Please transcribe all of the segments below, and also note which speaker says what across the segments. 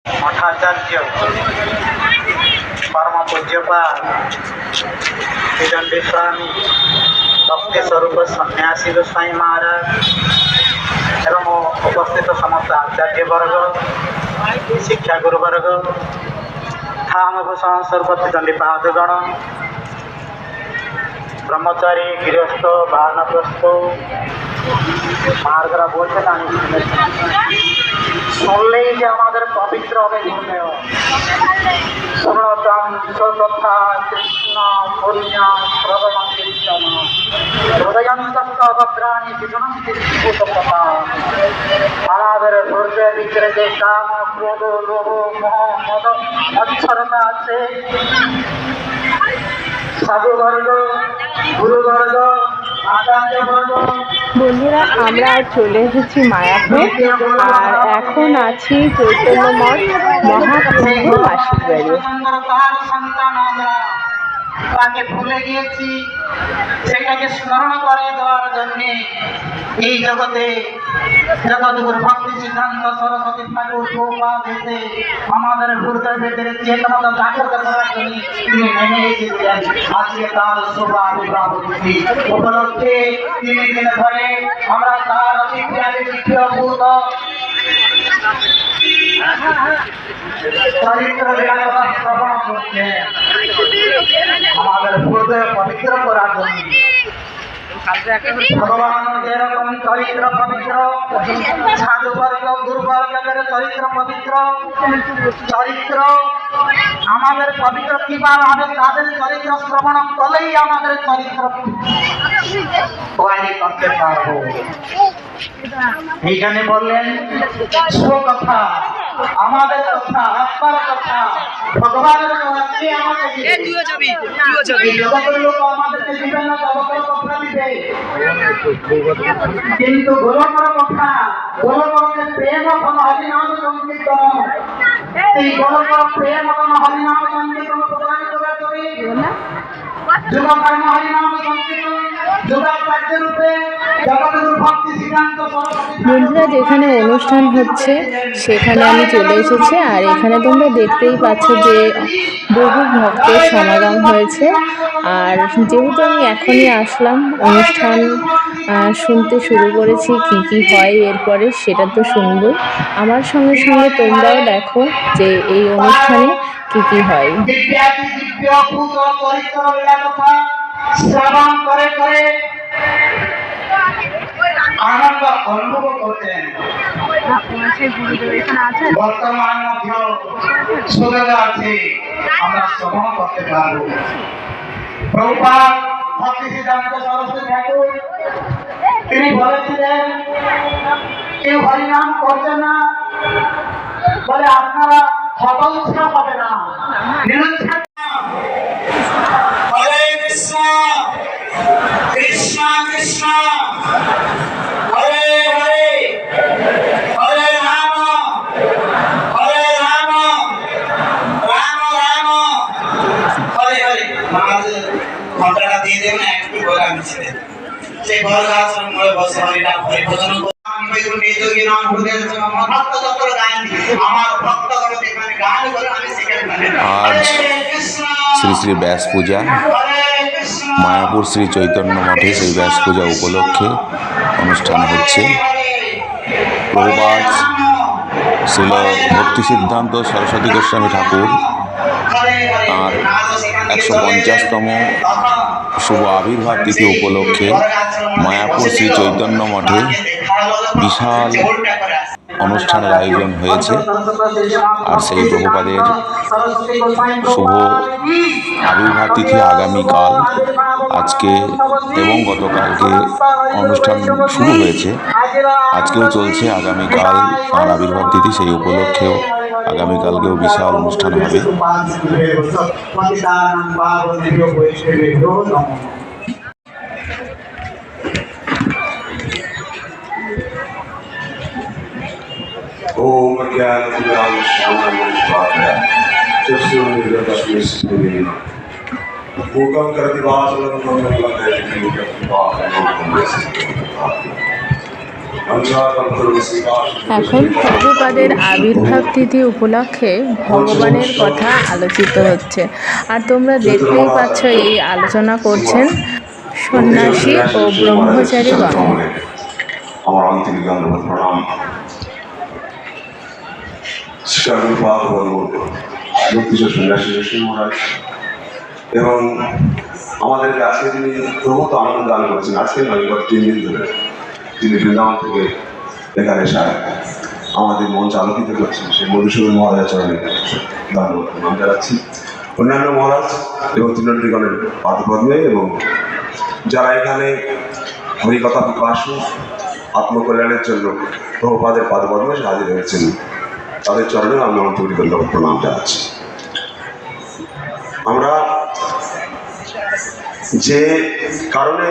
Speaker 1: मठाचार्य परम पूज्यपाद श्रीदंडी स्वामी भक्ति स्वरूप सन्यासी गोस्वामी महाराज एवं उपस्थित समस्त आचार्य वर्ग शिक्षा गुरु वर्ग धामभूषण सर्वती दंडी पादगण ब्रह्मचारी गृहस्थ वानप्रस्थ मार्गरा बोलते শুনলেই যে আমাদের পবিত্র হবে মনে হয়। শ্রোতম কথা কৃষ্ণ পুণ্য প্রবলম কীর্তন হৃদয়ন্তস্ত ভদ্রাণি জীবনন্তি ভূতকথা। আমাদের হৃদয়ের ভিতরে যে কাম ক্রোধ লোভ মোহ মদ মৎসরতা আছে, সাধুবর্গ গুরুবর্গ
Speaker 2: বন্ধুরা, আমরা চলে এসেছি মায়াপুর আর এখন আছি চৈতন্য মঠ মহাপ্রভু মাসির বাড়ি।
Speaker 1: তাকে ভুলে গিয়েছি, সেটাকে স্মরণ করে দেওয়ার জন্য এই জগতে জগৎগুরু ভক্তি সিদ্ধান্ত সরস্বতী ঠাকুর প্রভুপাদ এসে আমাদের হৃদয় ভেতরে চেতনতা জাগ্রত করার জন্য তিনি নেমে এসেছেন। আজকে তার শুভ আবির্ভাব তিথি উপলক্ষে 3 দিন ধরে আমরা তার চিত্রভূত চরিত্র লীলা শ্রবণ করছে আমাদের হৃদয় পবিত্র করার জন্য। ভগবান যেরকম চরিত্র পবিত্র, সাধুবর্গ গুরুবর্গের চরিত্র পবিত্র, চরিত্র আমাদের পবিত্র কিভাবে হবে, তাদের চরিত্র শ্রবণ করলেই আমাদের চরিত্র তৈরি করতে পারবো। এইখানে বললেন কথা, আমাদের কথা, আত্মার কথা, ভগবানের কথা আমাদেরকে জগতের লোক আমাদেরকে দিবে না, জগতের কথা দিবে, কিন্তু গোলকের কথা, গোলকের প্রেম কোন হরিনাম সংকীর্তন, সেই গোলকের প্রেম কোন হরিনাম সংকীর্তন প্রদান করা করি যুগকর্ম হরিনাম সংকীর্তন যুগাচার্য রূপে জগৎগুরু ভক্তি সিদ্ধান্ত সরস্বতী।
Speaker 2: বন্ধুরা, যেখানে অনুষ্ঠান হচ্ছে সেখানে আমি চলে এসেছি আর এখানে তোমরা দেখতেই পাচ্ছ যে বহু ভক্তের সমাগম হয়েছে। আর যেহেতু আমি এখনই আসলাম, অনুষ্ঠান শুনতে শুরু করেছি, কি কি হয় এরপরে সেটা তো শুনবই। আমার সঙ্গে সঙ্গে তোমরাও দেখো যে এই অনুষ্ঠানে কি কি হয়।
Speaker 1: শ্রবণ করে করে আনন্দ অনুভব করতেন। বর্তমান মধ্য সুযোগ আছে, আমরা শ্রবণ করতে পারবো। প্রভুপাদ ভক্তি সিদ্ধান্ত সরস্বতী ঠাকুর তিনি বলেছিলেন, কেউ হরিনাম করছে না বলে আপনারা হতোৎসাহ হবে না, নিরুৎসাহ। হরে কৃষ্ণ কৃষ্ণ কৃষ্ণ হরে হরে, হরে রাম হরে রাম রাম রাম হরে হরে। ঘন্টাটা দিয়ে দেবেন, একটু বলে আমি ছেড়ে সেই বড় গাছের মূলে বসে হরিনাম হরি ভজন
Speaker 3: আজ শ্রী শ্রী ব্যাস পূজা মায়াপুর শ্রী চৈতন্য মঠে, সেই ব্যাস পূজা উপলক্ষে অনুষ্ঠান হচ্ছে। প্রভুপাদ শ্রীল ভক্তি সিদ্ধান্ত সরস্বতী গোস্বামী ঠাকুর তাঁর 150তম শুভ আবির্ভাব তিথি উপলক্ষে মায়াপুর শ্রী চৈতন্য মঠে বিশাল অনুষ্ঠানের আয়োজন হয়েছে। আর সেই প্রভুপাদের শুভ আবির্ভাব তিথি আগামীকাল, আজকে এবং গতকালকে অনুষ্ঠান শুরু হয়েছে, আজকেও চলছে। আগামীকাল তাঁর আবির্ভাব তিথি, সেই উপলক্ষেও আগামীকালকেও বিশাল অনুষ্ঠান হবে।
Speaker 4: ओम ज्ञान विज्ञान शांति मूकं करति वाचनं मंगलं
Speaker 2: এখন প্রভুপাদের আবির্ভাব তিথি উপলক্ষে ভগবানের কথা আলোচিত হচ্ছে। আর তোমরা দেখতেই পাচ্ছ এই আলোচনা করছেন সন্ন্যাসী ও ব্রহ্মচারীগণ।
Speaker 4: আমার আন্তরিক ধন্যবাদ প্রণাম সন্ন্যাসী মহারাজ এবং আমাদেরকে আজকে তিনি প্রভূত আনন্দ দান করেছেন। আজকে নয়, গত 3 দিন ধরে তিনি বৃন্দাবন থেকে এখানে এসে আমাদের মঞ্চ আলোকিত করছেন। সেই মধুসূদন মহারাজের চরণে ধন্যবাদ প্রণাম জানাচ্ছি। অন্যান্য মহারাজ এবং তৃণমূলীগণের পাদপদ্মে এবং যারা এখানে হরিকথা প্রকাশ আত্মকল্যাণের জন্য প্রভুপাদের পাদপদ্মে হাজির হয়েছেন, তাদের চরণে আমি আন্তরিক ধন্যবাদ প্রণাম জানাচ্ছি। আমরা যে কারণে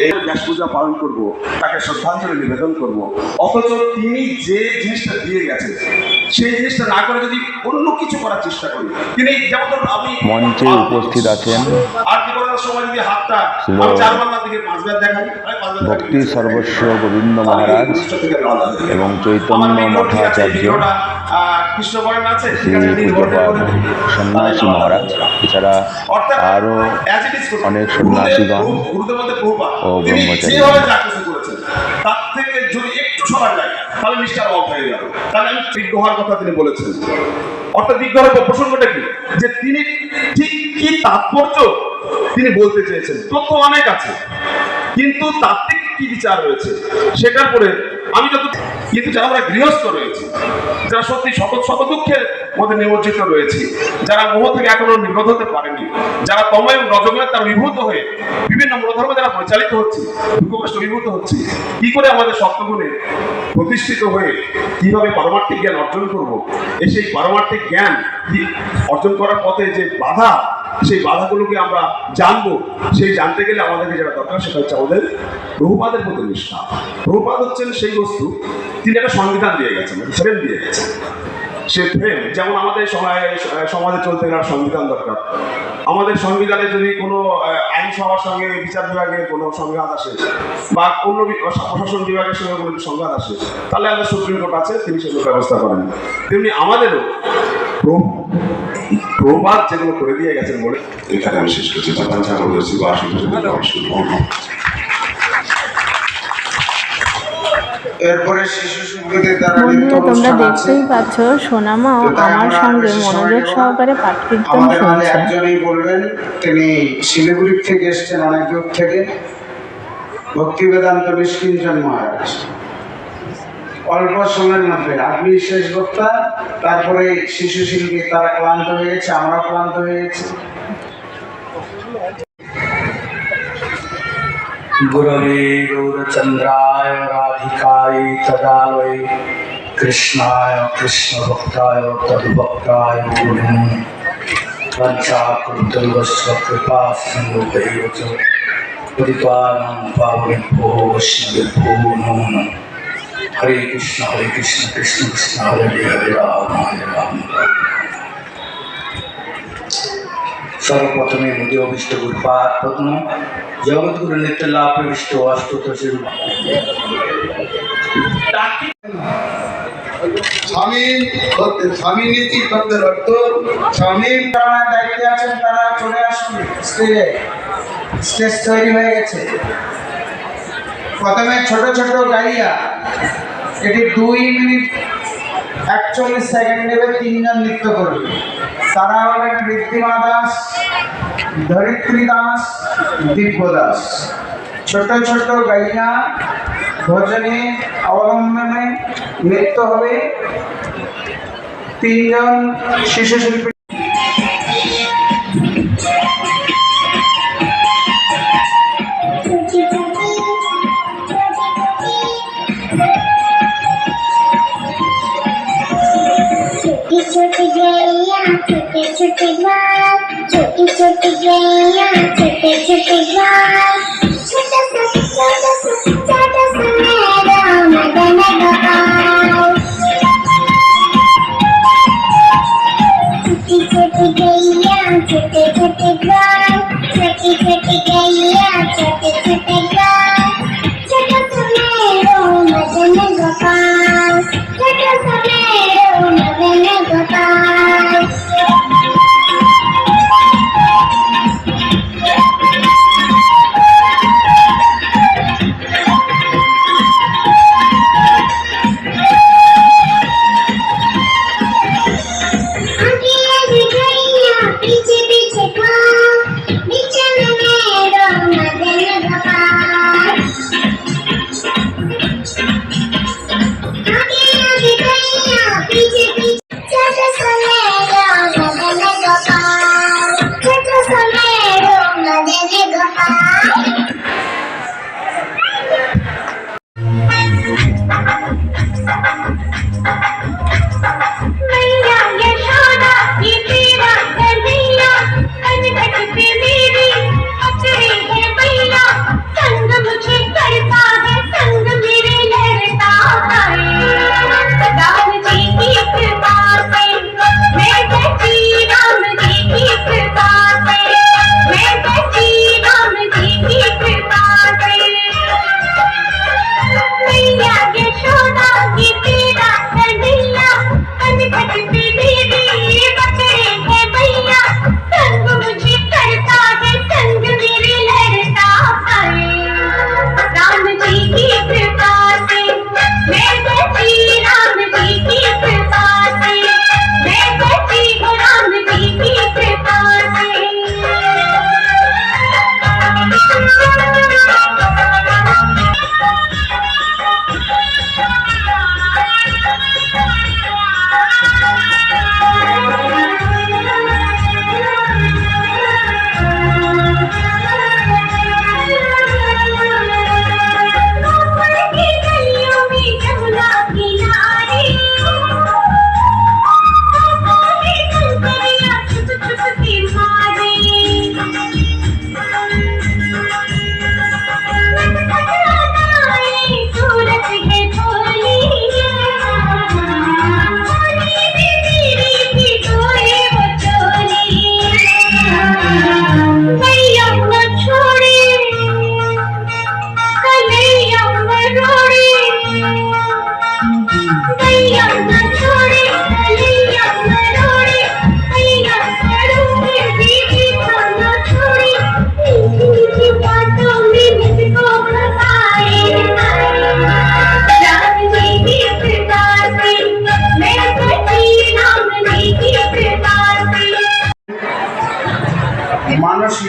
Speaker 4: এই ব্যাস পূজা পালন করব, তাকে শ্রদ্ধাঞ্জলি নিবেদন করব, অথচ তিনি যে জিনিসটা দিয়ে গেছেন সেই জিনিসটা না করে যদি অন্য কিছু করার চেষ্টা করি, তিনি যেমন আমি
Speaker 3: মঞ্চে উপস্থিত আছেন
Speaker 4: আর কি করার সময় যদি হাতটা আমি 4 বাংলা থেকে 5 বার দেখাই,
Speaker 3: ভক্তি সর্বস্ব গোবিন্দ মহারাজ এবং চৈতন্য মঠাচার্য
Speaker 4: কৃষ্ণবরণ আছে
Speaker 3: শ্রী পূজ্যপাদ সন্ন্যাসী মহারাজ, এছাড়া আরও অনেক সন্ন্যাসীগণ ও ব্রহ্মচারী।
Speaker 4: তার থেকে যদি একটু সরা যায় তাহলে নিষ্ঠা অফ হয়ে গেল। তাহলে আমি বিজ্ঞ হওয়ার কথা তিনি বলেছেন। অর্থাৎ বিজ্ঞ হওয়ার প্রসঙ্গটা কি, যে তিনি ঠিক কি তাৎপর্য তিনি বলতে চেয়েছেন। তথ্য অনেক আছে, কিন্তু তাত্ত্বিক কি বিচার রয়েছে সেটার পরে আমি যত, কিন্তু যারা আমরা গৃহস্থ রয়েছি, যারা সত্যি শত দুঃখের মধ্যে নিমজ্জিত রয়েছি, যারা মোহ থেকে এখনো নির্গত হতে পারেনি, যারা তময় এবং রজময় তারা বিভূত হয়ে বিভিন্ন মূলধর্মে যারা পরিচালিত হচ্ছে, দুঃখকষ্ট বিভূত হচ্ছে, কি করে আমাদের সপ্তগুণে প্রতিষ্ঠিত হয়ে কিভাবে পারমার্থিক জ্ঞান অর্জন করব, সেই পারমার্থিক জ্ঞান অর্জন করার পথে যে বাধা, সেই বাধাগুলোকে আমরা জানবো। সেই জানতে গেলে আমাদেরকে যেটা দরকার সেটা হচ্ছে আমাদের প্রভুপাদের প্রতি নিষ্ঠা। প্রভুপাদ হচ্ছেন সেই বস্তু, তিনি একটা সংবিধান দিয়ে গেছেন, ফ্রেম দিয়ে গেছেন। সে ফ্রেম যেমন আমাদের সমাজে চলতে গেলে সংবিধান দরকার। আমাদের সংবিধানে যদি কোনো আইন সভার সঙ্গে বিচার বিভাগের কোনো সংঘাত আসে বা অন্য প্রশাসন বিভাগের সঙ্গে কোনো সংঘাত আসে, তাহলে আমাদের সুপ্রিম কোর্ট আছে, তিনি সেগুলো ব্যবস্থা করেন। তেমনি আমাদেরও প্রভাব যেগুলো করে দিয়ে গেছেন বলে এখানে আমি শেষ করছি।
Speaker 1: এরপরে শিশু শিল্পীদের দ্বারা
Speaker 2: বন্ধুরা, তোমরা দেখতেই পাচ্ছ সোনামাও আমার সঙ্গে মনোযোগ সহকারে পাঠ কীর্তন শুনছে।
Speaker 1: একজনই বলবেন, তিনি শিলিগুড়ি থেকে এসছেন, অনেক দূর থেকে, ভক্তি বেদান্ত নিষ্কিঞ্চন মহারাজ। অল্প সময়ের মধ্যে আপনি শেষ বক্তা, তারপরে শিশু শিল্পী তারা ক্লান্ত হয়ে গেছে, আমরা ক্লান্ত হয়ে গেছি।
Speaker 5: गुरवे गौरचंद्राय राधिकाय तदालय कृष्णाय कृष्णभक्ताय तद्भक्ताय नमः। पंचाकृतवस्य कृपा सिन्धुभैव च पतितानां पावनेभ्यो वैष्णवेभ्यो नमो नमः। हरे कृष्ण कृष्ण कृष्ण हरे हरे राम सर्वप्रथमे मुझे अभिष्ट गुरुपाद प्रथम जगत गुरु नित्य लाभ प्रविष्ट अष्टोत्तर
Speaker 1: স্বামী নীতি শব্দের অর্থ স্বামীর দায়িত্বে আছেন, তারা চলে আসুন স্টেজে। স্টেজ তৈরি হয়ে গেছে। প্রথমে ছোট ছোট গাইয়া, এটি 2 মিনিট 41 সেকেন্ড নেবে, 3 জন নৃত্য করবে। তারা হলেন ঋদ্ধিমা দাস, ধরিত্রী দাস, দিব্য দাস। ছোট ছোট গাইয়া ভজনে অবলম্বনে নৃত্য হবে। 3 জন শিশু শিল্পী
Speaker 6: छोटी गैया छोटे छोटे बाल, छोटी छोटी गैया छोटे छोटे बाल, छोटा सा मेरा मदन गोपाल। छोटी छोटी गैया छोटे छोटे बाल, छोटी छोटी गैया छोटे छोटे बाल, छोटा सा मेरा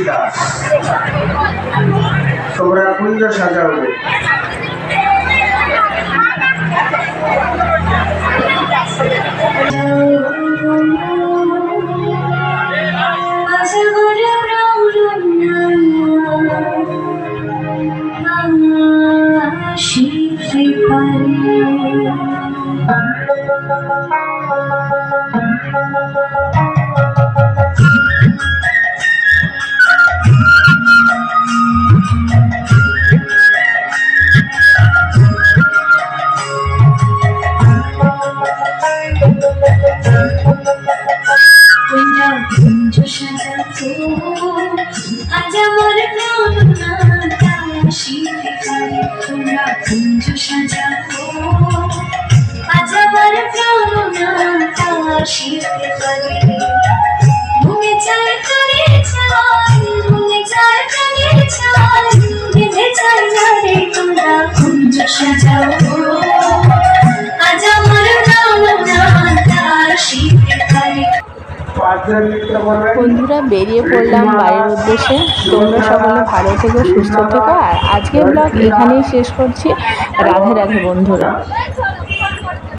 Speaker 7: দাস। তোমরা কুঞ্জ সাজাও রে।
Speaker 6: আজ আমার প্রাণনাথ আসিতে পারে, তোমরা কুঞ্জ সাজাও। আজ আমার প্রাণনাথ আসিতে পারে, ভূমি চায় প্রাণের ছাই, ভূমি চায় প্রাণের ছাই, বেঁধে চাই না রে তোমরা কুঞ্জ সাজাও। আজ আমার প্রাণনাথ আসিতে পারে।
Speaker 2: বন্ধুরা বেরিয়ে পড়লাম বাড়ির উদ্দেশ্যে। তোমরা সকলে ভালো থেকো, সুস্থ থেকো। আর আজকের ব্লগ এখানেই শেষ করছি। রাধে রাধে বন্ধুরা।